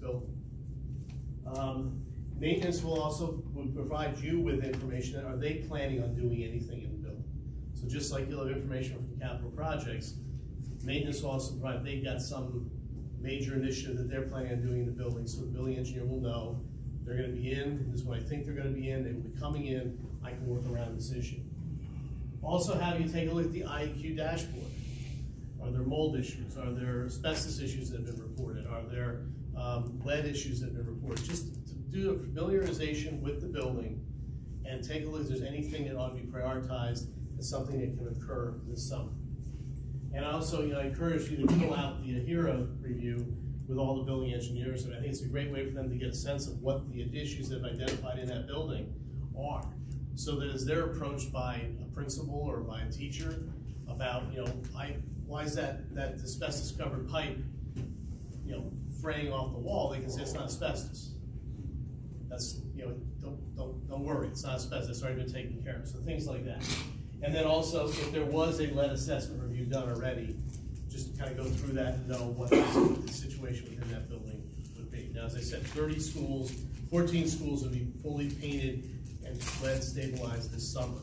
building. Maintenance will also provide you with information. Are they planning on doing anything in the building? So just like you'll have information from capital projects, maintenance will also provide, they've got some major initiative that they're planning on doing in the building, so the building engineer will know they're going to be in, this is what I think they're going to be in, they will be coming in, I can work around this issue. Also have you take a look at the IEQ dashboard. Are there mold issues? Are there asbestos issues that have been reported? Are there lead issues that have been reported? Just to do a familiarization with the building and take a look if there's anything that ought to be prioritized as something that can occur this summer. And also, I encourage you to fill out the HERA review with all the building engineers, and I think it's a great way for them to get a sense of what the issues they've identified in that building are, so that as they're approached by a principal or by a teacher about, why is that asbestos covered pipe, fraying off the wall, they can say it's not asbestos. That's, don't worry, it's not asbestos, it's already been taken care of. So things like that. And then also, if there was a lead assessment review done already, just kind of go through that and know what the situation within that building would be. Now, as I said, 30 schools, 14 schools will be fully painted and lead stabilized this summer,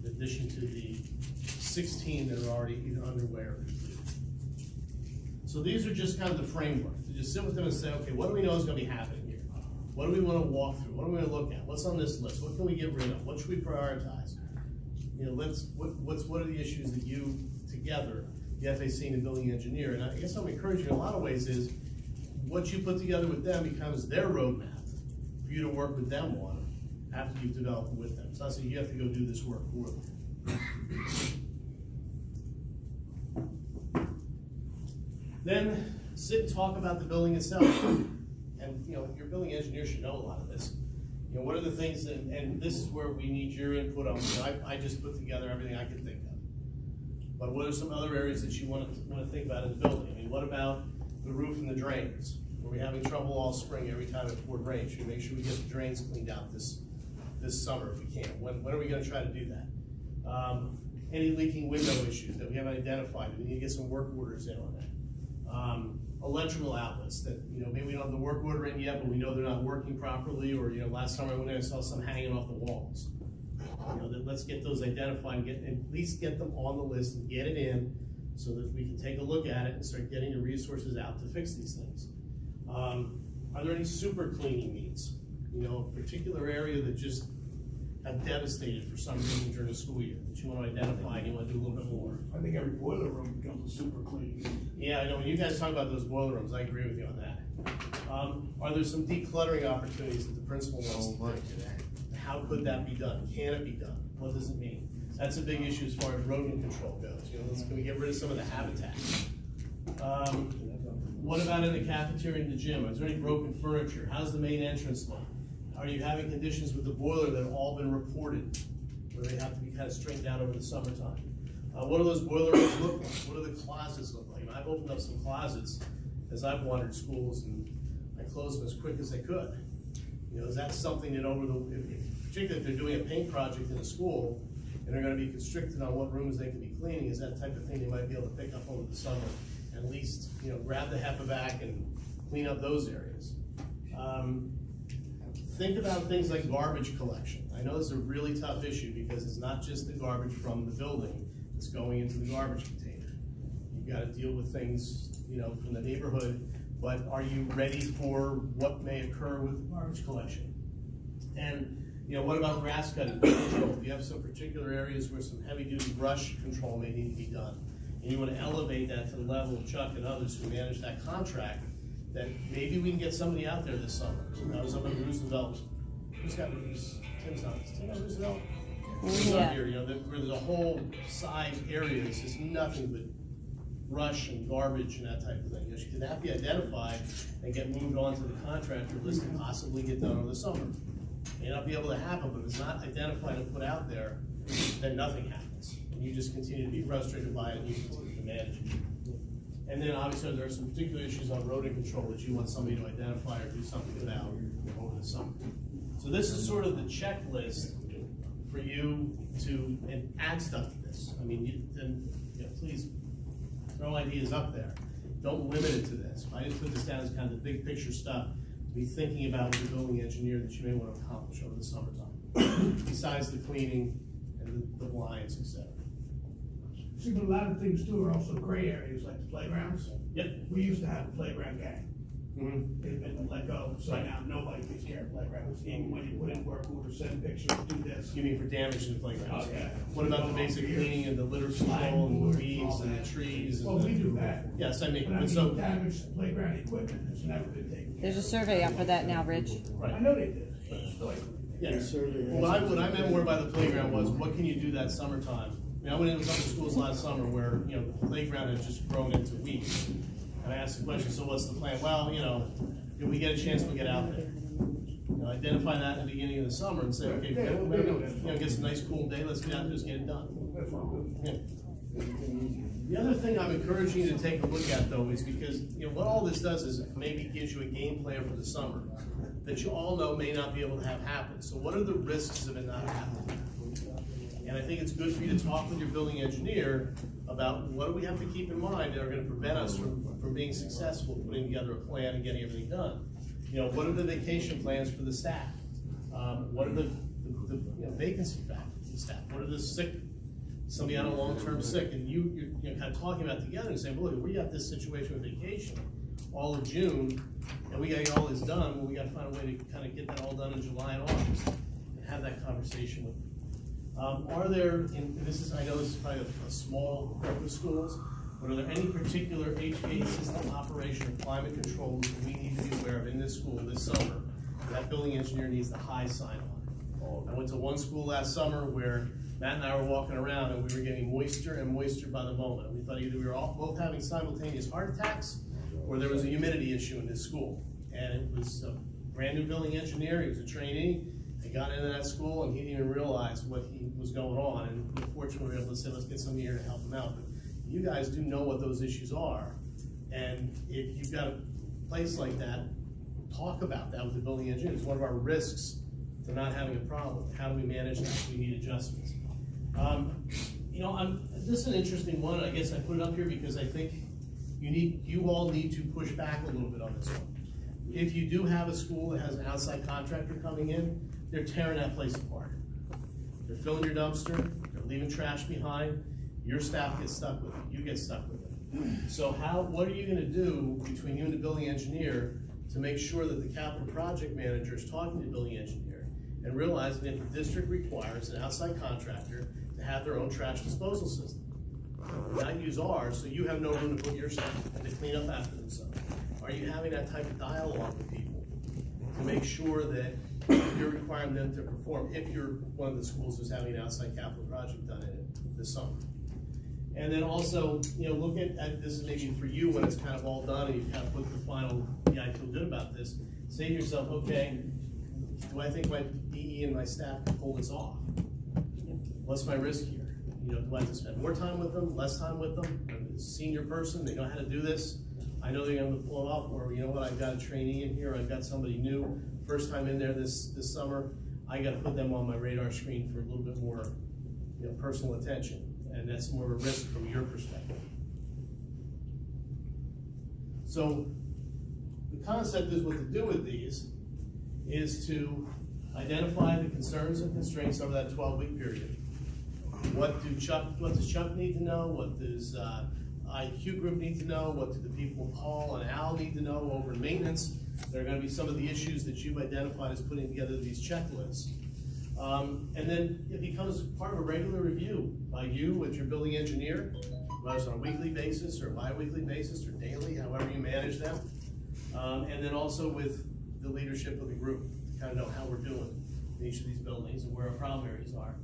in addition to the 16 that are already either underway or completed. So these are just kind of the framework. To just sit with them and say, okay, what do we know is going to be happening here? What do we want to walk through? What do we want to look at? What's on this list? What can we get rid of? What should we prioritize? What are the issues that you, together, the FAC and the building engineer, and I guess I'm encouraging in a lot of ways is, what you put together with them becomes their roadmap for you to work with them on after you've developed it with them. It's not saying you have to go do this work for them. Then sit and talk about the building itself. And your building engineer should know a lot of this. What are the things that, and this is where we need your input on. I just put together everything I could think of. But what are some other areas that you want to think about in the building? I mean, what about the roof and the drains? Are we having trouble all spring every time it poured rain? Should we make sure we get the drains cleaned out this summer if we can? When are we going to try to do that? Any leaking window issues that we haven't identified? We need to get some work orders in on that. Electrical outlets that, maybe we don't have the work order in yet, but we know they're not working properly, or, last summer I went in and saw some hanging off the walls. Let's get those identified and at least get them on the list and get it in so that we can take a look at it and start getting the resources out to fix these things. Are there any super cleaning needs? A particular area that just have devastated for some reason during the school year that you want to identify and you want to do a little bit more? I think every boiler room becomes a super clean. Yeah, I know. When you guys talk about those boiler rooms, I agree with you on that. Are there some decluttering opportunities that the principal wants to do? How could that be done? Can it be done? What does it mean? That's a big issue as far as rodent control goes. Can we get rid of some of the habitat? What about in the cafeteria and the gym? Is there any broken furniture? How's the main entrance look? Are you having conditions with the boiler that have all been reported, where they have to be kind of straightened out over the summertime? What do those boiler rooms look like? What do the closets look like? I've opened up some closets as I've wandered schools, and I closed them as quick as I could. Is that something that particularly if they're doing a paint project in a school, and they're going to be constricted on what rooms they can be cleaning, is that type of thing they might be able to pick up over the summer, and at least grab the HEPA back and clean up those areas. Think about things like garbage collection. I know it's a really tough issue because it's not just the garbage from the building that's going into the garbage container. You've got to deal with things, from the neighborhood, but are you ready for what may occur with garbage collection? And, what about grass cutting control? You have some particular areas where some heavy-duty brush control may need to be done. And you want to elevate that to the level of Chuck and others who manage that contract, that maybe we can get somebody out there this summer. I was up at Roosevelt. Who's got Roosevelt? Tim's on. Is Tim at Roosevelt? Yeah. Here, where there's a whole side area that's just nothing but brush and garbage and that type of thing. Can that be identified and get moved on to the contractor list and possibly get done over the summer? May not be able to happen, but if it's not identified and put out there, then nothing happens. And you just continue to be frustrated by it and you continue to manage it. And then obviously there are some particular issues on rodent control that you want somebody to identify or do something about over the summer. So this is sort of the checklist for you to add stuff to this. I mean, please throw ideas up there. don't limit it to this. I just put this down as kind of the big picture stuff to be thinking about with the building engineer that you may want to accomplish over the summertime, besides the cleaning and the blinds, etc. See, but a lot of things too are also gray areas, like the playgrounds. Yep. We used to have a playground gang. Mm-hmm. They've been let go, so now nobody takes care of playgrounds. Even when you put in work order, send pictures, do this. You mean for damage to the playgrounds? Oh, yeah. What about the basic cleaning and the litter control and the weeds and the trees? Well, we do that. Yes, I But I mean, mean, so, damage to playground equipment has never been taken care There's a survey up for that now, Rich. of. I right, know they did, but it's like. yeah. What I meant more by the playground was, what can you do that summertime? I mean, I went into some schools last summer where, you know, the playground had just grown into weeds. And I asked the question, so what's the plan? Well, you know, if we get a chance, we'll get out there. You know, identify that at the beginning of the summer and say, okay, get some nice cool day, let's get out there, just get it done. Yeah. The other thing I'm encouraging you to take a look at though is because, you know, what all this does is it maybe gives you a game plan for the summer that you all know may not be able to have happen. So what are the risks of it not happening? And I think it's good for you to talk with your building engineer about what do we have to keep in mind that are going to prevent us from being successful, putting together a plan and getting everything done. You know, what are the vacation plans for the staff? What are the vacancy factors for the staff? What are the sick, somebody on a long-term sick? And you're kind of talking about together and saying, well, look, we got this situation with vacation all of June, and we got to get all this done. Well, we got to find a way to kind of get that all done in July and August and have that conversation with them. Are there, and this is, I know this is probably a small group of schools, but are there any particular HVAC system operation or climate controls that we need to be aware of in this school this summer that building engineer needs the high sign on? I went to one school last summer where Matt and I were walking around and we were getting moisture and moisture by the moment. We thought either we were both having simultaneous heart attacks or there was a humidity issue in this school. And it was a brand new building engineer, he was a trainee. He got into that school and he didn't even realize what was going on. And unfortunately, we were able to say, let's get somebody here to help him out. But you guys do know what those issues are. And if you've got a place like that, talk about that with the building engineer. It's one of our risks to not having a problem. How do we manage that if we need adjustments? You know, this is an interesting one. I guess I put it up here because I think you all need to push back a little bit on this one. If you do have a school that has an outside contractor coming in, they're tearing that place apart. They're filling your dumpster, they're leaving trash behind, your staff gets stuck with it, you get stuck with it. So what are you gonna do between you and the building engineer to make sure that the capital project manager is talking to the building engineer and realizing that the district requires an outside contractor to have their own trash disposal system? Not use ours, so you have no room to put your stuff and to clean up after themselves. Are you having that type of dialogue with people to make sure that you're requiring them to perform if you're one of the schools who's having an outside capital project done in it this summer? And then also, you know, look at this is maybe for you when it's kind of all done and you kind of put the final, yeah, I feel good about this. Say to yourself, okay, do I think my DE and my staff can pull this off? What's my risk here? You know, do I have to spend more time with them, less time with them? I'm a senior person, they know how to do this. I know they're going to pull it off, or you know what, I've got a trainee in here, I've got somebody new, first time in there this summer, I got to put them on my radar screen for a little bit more, you know, personal attention, and that's more of a risk from your perspective. So the concept is what to do with these is to identify the concerns and constraints over that 12-week period. What does Chuck need to know? What does IQ group need to know? What do the people Paul and Al need to know over maintenance? There are going to be some of the issues that you've identified as putting together these checklists. And then it becomes part of a regular review by you with your building engineer, whether it's on a weekly basis or bi-weekly basis or daily, however you manage them. And then also with the leadership of the group, to kind of know how we're doing in each of these buildings and where our problem areas are.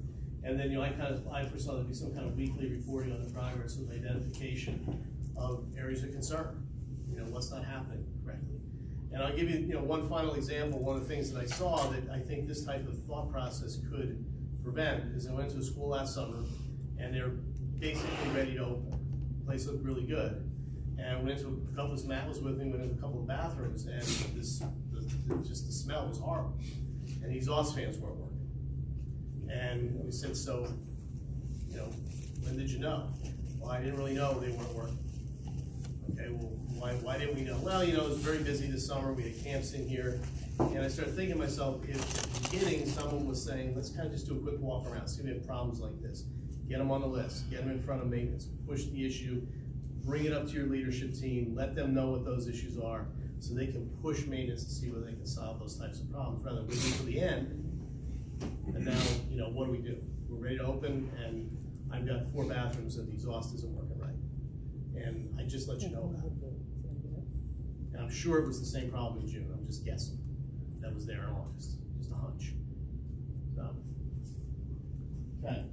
And then, you know, I foresaw there'd be some kind of weekly reporting on the progress of identification of areas of concern. You know, what's not happening correctly. And I'll give you, you know, one final example. One of the things that I saw that I think this type of thought process could prevent is I went to a school last summer and they're basically ready to open. The place looked really good. And went into a couple, Matt was with me, went into a couple of bathrooms and just the smell was horrible. And the exhaust fans weren't working. And we said, so, you know, when did you know? Well, I didn't really know they weren't working. Okay, well, why didn't we know? Well, you know, it was very busy this summer, we had camps in here, and I started thinking to myself, if at the beginning someone was saying, let's kind of just do a quick walk around, see if we have problems like this, get them on the list, get them in front of maintenance, push the issue, bring it up to your leadership team, let them know what those issues are, so they can push maintenance to see whether they can solve those types of problems, rather than waiting till the end, and now, you know, what do? We're ready to open, and I've got 4 bathrooms and the exhaust isn't working right. And I just let you know about it. And I'm sure it was the same problem in June, I'm just guessing. That was there in August, just a hunch. So, okay,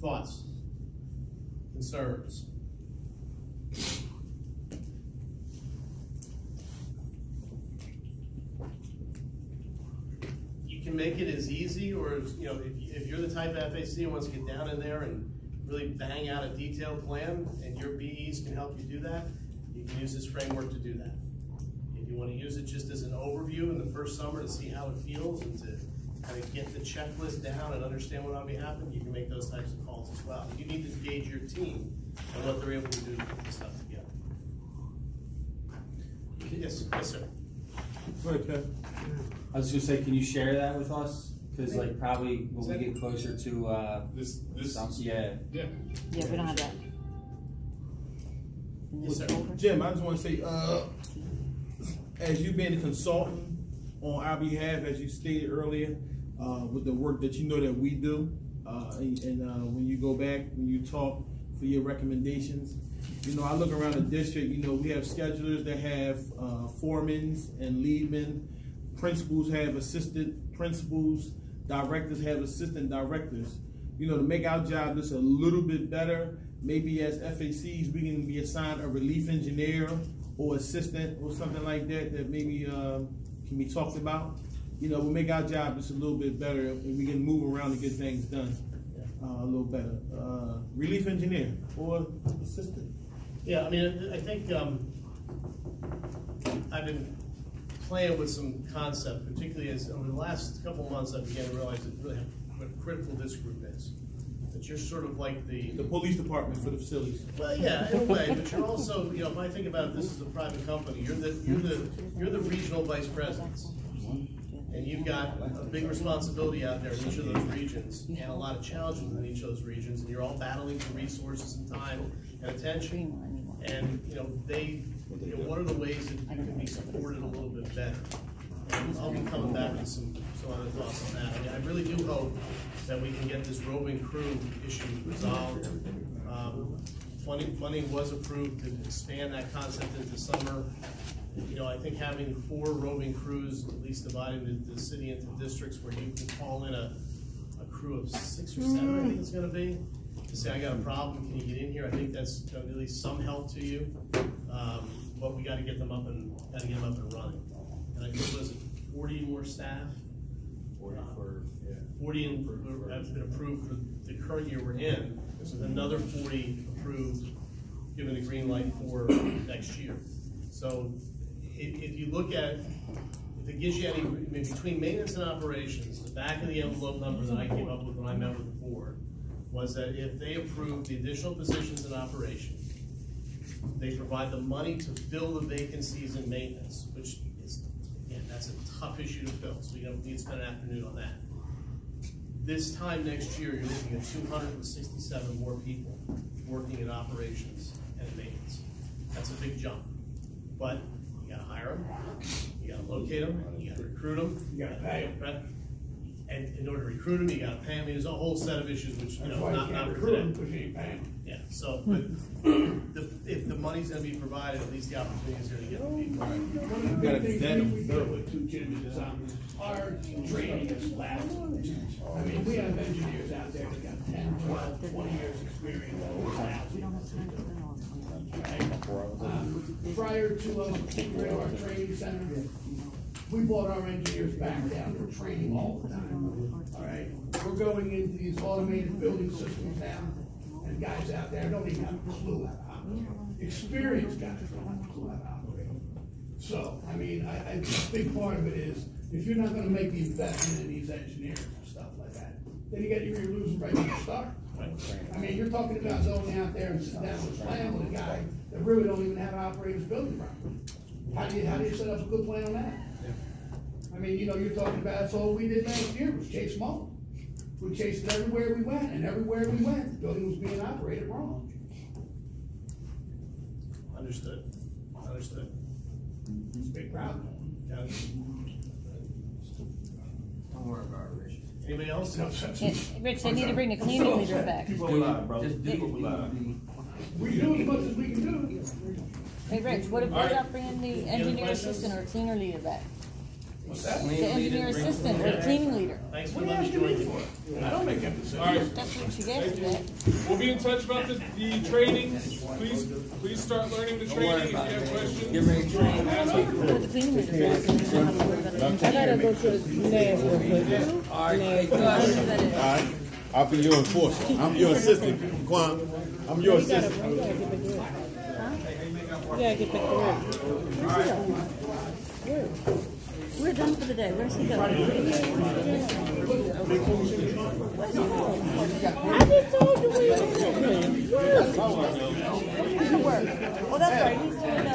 thoughts, concerns? You can make it as easy, or as, you know, if you're the type of FAC who wants to get down in there and really bang out a detailed plan, and your BEs can help you do that, you can use this framework to do that. If you want to use it just as an overview in the first summer to see how it feels and to kind of get the checklist down and understand what ought to be happening, you can make those types of calls as well. You need to gauge your team and what they're able to do to put this stuff together. Yes, sir. Go ahead, Kev. I was gonna say, can you share that with us? Because like probably when we get closer to This yeah. Yeah, we don't have that. Yes, sir. Jim, I just want to say, as you being a consultant on our behalf, as you stated earlier, with the work that you know that we do, and when you go back, when you talk for your recommendations, you know, I look around the district, you know, we have schedulers that have foremans and leadmen, principals have assistant principals, directors have assistant directors. You know, to make our job just a little bit better, maybe as FACs, we can be assigned a relief engineer or assistant or something like that, that maybe can be talked about. You know, we'll make our job just a little bit better and we can move around to get things done a little better. Relief engineer or assistant. Yeah, I mean, I think I've been playing with some concept, particularly as over the last couple of months I began to realize really what critical this group is. That you're sort of like the police department for the facilities. Well, yeah, in a way, but you're also, you know, if I think about this as a private company, you're the regional vice presidents, and you've got a big responsibility out there in each of those regions, and a lot of challenges in each of those regions, and you're all battling for resources and time and attention, and you know what are the ways that you can be supported a little bit better? And I'll be coming back with some other thoughts on that. I mean, I really do hope that we can get this roving crew issue resolved. Funding was approved to expand that concept into summer. You know, I think having 4 roving crews, at least dividing the city into districts where you can call in a crew of 6 or 7, I think it's gonna be, to say, I got a problem, can you get in here? I think that's gonna be at least some help to you. But we gotta get them up and running. And I think, was it 40 more staff? 40 have been approved for the current year we're in, with another 40 approved, given the green light for next year. So if you look at, if it gives you any, I mean, between maintenance and operations, the back of the envelope number that I came up with when I met with the board was that if they approve the additional positions in operations, they provide the money to fill the vacancies in maintenance, which is, again, that's a tough issue to fill, so you need to spend an afternoon on that. This time next year, you're looking at 267 more people working in operations and maintenance. That's a big jump, but you gotta hire them, you gotta locate them, you gotta recruit them, You gotta pay them. right? And in order to recruit them, you gotta pay them. There's a whole set of issues which, you That's know, why you not can't for recruit them, today. because you ain't paying them. Yeah, so, but if the money's gonna be provided, at least the opportunity is there to get the people. One of the big things we deal with too, Jim, is our training is last. I mean, we have engineers out there that got 10, 12, 20 years experience. Prior to our training center, we brought our engineers back down for training all the time. All right, we're going into these automated building systems now, and guys out there don't even have a clue how to operate. Experienced guys don't have a clue how to operate. So, I mean, a big part of it is, if you're not gonna make the investment in these engineers and stuff like that, then you're losing right from the start. I mean, you're talking about going out there and sitting down with a plan with a guy that really don't even have an operator's building permit. How do you set up a good plan on that? I mean, you know, you're talking about, that's all we did last year was chase them all. We chased it everywhere we went, and everywhere we went, the building was being operated wrong. Understood. Understood. It's a big problem. County. Don't worry about it, Rich. Anybody else? Yeah, Rich, they need to bring the cleaning leader back. Keep what we lie, brother. Just Keep what we lie. We do as much as we can do. Hey, Rich, what about bringing the engineer assistant or cleaner leader back? What's that? The engineer assistant or the cleaning leader? Thanks for What are you letting me asking me join you. for? I don't make that decision. All right, That's what you get for that. we'll be in touch about the trainings. Please start learning the training. If you have questions, Get ready to train. ask me. Put the cleaning leader back and then we'll have to worry about it. I gotta go to the lab real quick. Alright. I'll be your enforcer. I'm your assistant, Quan. I'm your assistant. You gotta get back to work. You gotta get back to work. We're done for the day. Where's he going? I just told you we were Work. Oh, that's right. He's doing